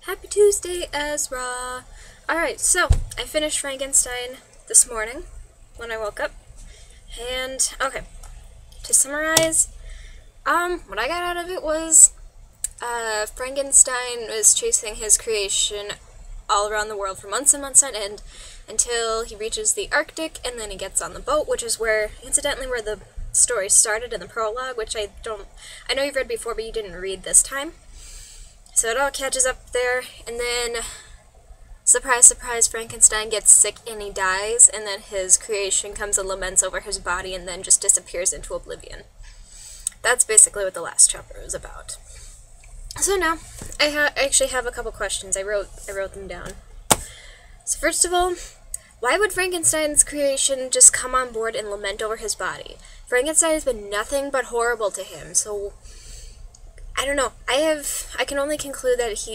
Happy Tuesday, Ezra! Alright, so, I finished Frankenstein this morning when I woke up. And, okay, to summarize, what I got out of it was, Frankenstein was chasing his creation all around the world for months and months on end until he reaches the Arctic, and then he gets on the boat, which is where, incidentally, where the story started in the prologue, which I know you've read before, but you didn't read this time. So it all catches up there, and then, surprise, surprise, Frankenstein gets sick and he dies, and then his creation comes and laments over his body and then just disappears into oblivion. That's basically what the last chapter was about. So now, I actually have a couple questions. I wrote them down. So first of all, why would Frankenstein's creation just come on board and lament over his body? Frankenstein has been nothing but horrible to him, so I don't know. I can only conclude that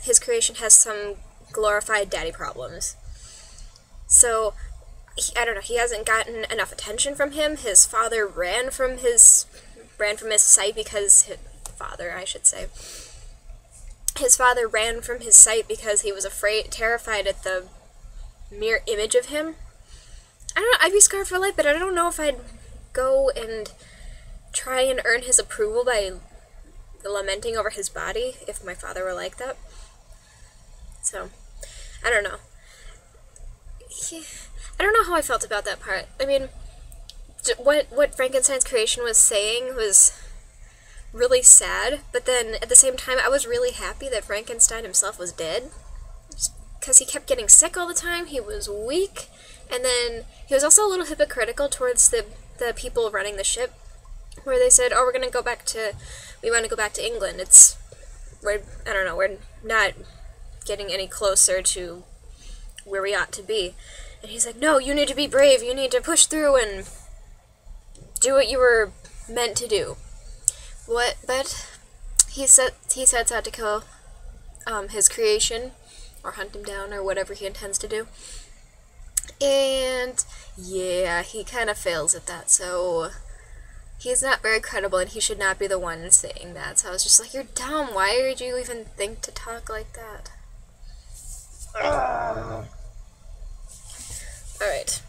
his creation has some glorified daddy problems. So, I don't know, he hasn't gotten enough attention from him. His father ran from his sight because his father ran from his sight because he was terrified at the mere image of him. I don't know, I'd be scarred for life, but I don't know if I'd go and try and earn his approval by lamenting over his body, if my father were like that. So, I don't know. I don't know how I felt about that part. I mean, what Frankenstein's creation was saying was really sad, but then at the same time I was really happy that Frankenstein himself was dead, because he kept getting sick all the time, he was weak, and then he was also a little hypocritical towards the people running the ship, where they said, oh, we want to go back to England. We're not getting any closer to where we ought to be. And he's like, no, you need to be brave, you need to push through and do what you were meant to do. But he sets out to kill his creation, or hunt him down, or whatever he intends to do. And yeah, he kind of fails at that, so he's not very credible, and he should not be the one saying that. So I was just like, you're dumb. Why would you even think to talk like that? Alright.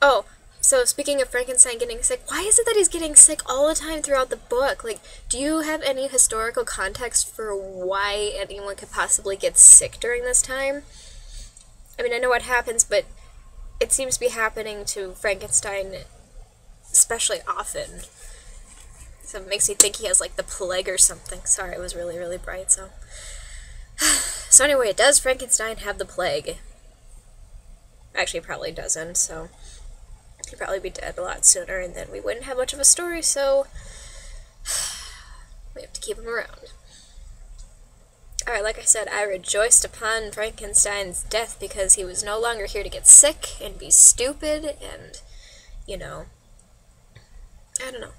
Oh, so speaking of Frankenstein getting sick, why is it that he's getting sick all the time throughout the book? Like, do you have any historical context for why anyone could possibly get sick during this time? I mean, I know what happens, but it seems to be happening to Frankenstein especially often. So it makes me think he has, like, the plague or something. Sorry, it was really, really bright, so. So anyway, does Frankenstein have the plague? Actually, probably doesn't, so he'd probably be dead a lot sooner, and then we wouldn't have much of a story, so we have to keep him around. Alright, like I said, I rejoiced upon Frankenstein's death because he was no longer here to get sick and be stupid and, you know, I don't know.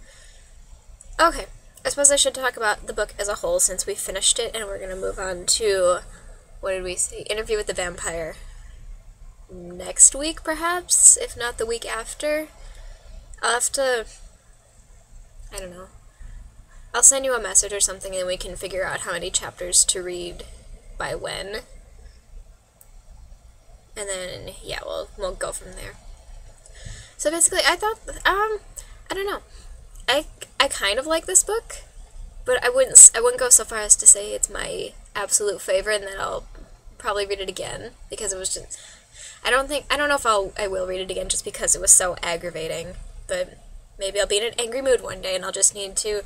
Okay, I suppose I should talk about the book as a whole since we finished it, and we're going to move on to, what did we say, Interview with the Vampire. Next week, perhaps? If not the week after? I'll have to, I don't know. I'll send you a message or something and we can figure out how many chapters to read by when. And then, yeah, we'll go from there. So basically, I thought, I don't know. I kind of like this book, but I wouldn't go so far as to say it's my absolute favorite and that I'll probably read it again, because it was just, I don't know if I will read it again just because it was so aggravating, but maybe I'll be in an angry mood one day and I'll just need to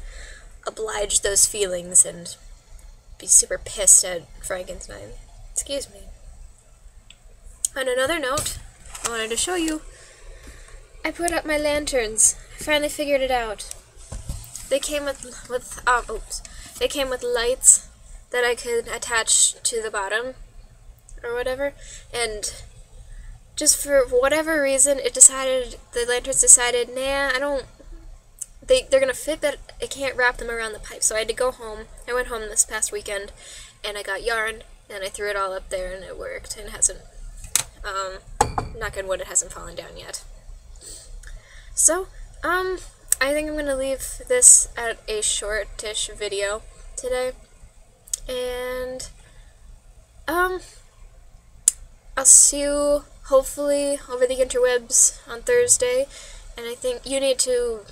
oblige those feelings and be super pissed at Frankenstein. Excuse me. On another note, I wanted to show you, I put up my lanterns. I finally figured it out. They came with lights that I could attach to the bottom or whatever, and just for whatever reason the lanterns decided, nah, they're gonna fit, but I can't wrap them around the pipe, so I had to go home. I went home this past weekend, and I got yarn, and I threw it all up there, and it worked, and it hasn't, knock on wood, it hasn't fallen down yet. So, I think I'm gonna leave this at a shortish video today. And I'll see you hopefully over the interwebs on Thursday. And I think you need to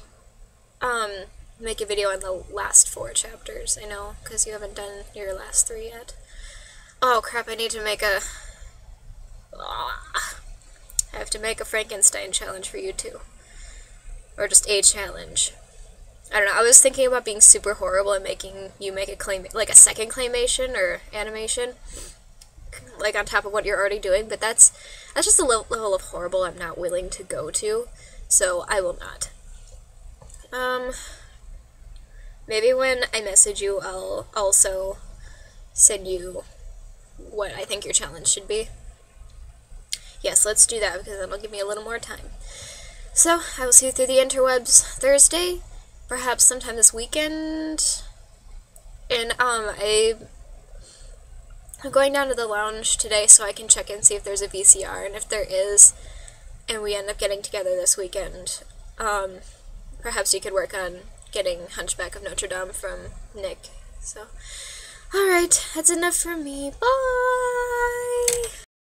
make a video on the last 4 chapters, I know, because you haven't done your last 3 yet. Oh crap, I need to make a... I have to make a Frankenstein challenge for you too. Or just a challenge. I don't know, I was thinking about being super horrible and making you make a claim, like a second claymation or animation, like on top of what you're already doing, but that's just a level of horrible I'm not willing to go to, so I will not. Maybe when I message you, I'll also send you what I think your challenge should be. Yes, let's do that, because that'll give me a little more time. So, I will see you through the interwebs Thursday, perhaps sometime this weekend. And, I'm going down to the lounge today so I can check and see if there's a VCR, and if there is, and we end up getting together this weekend, perhaps you could work on getting Hunchback of Notre Dame from Nick. So, alright, that's enough for me. Bye!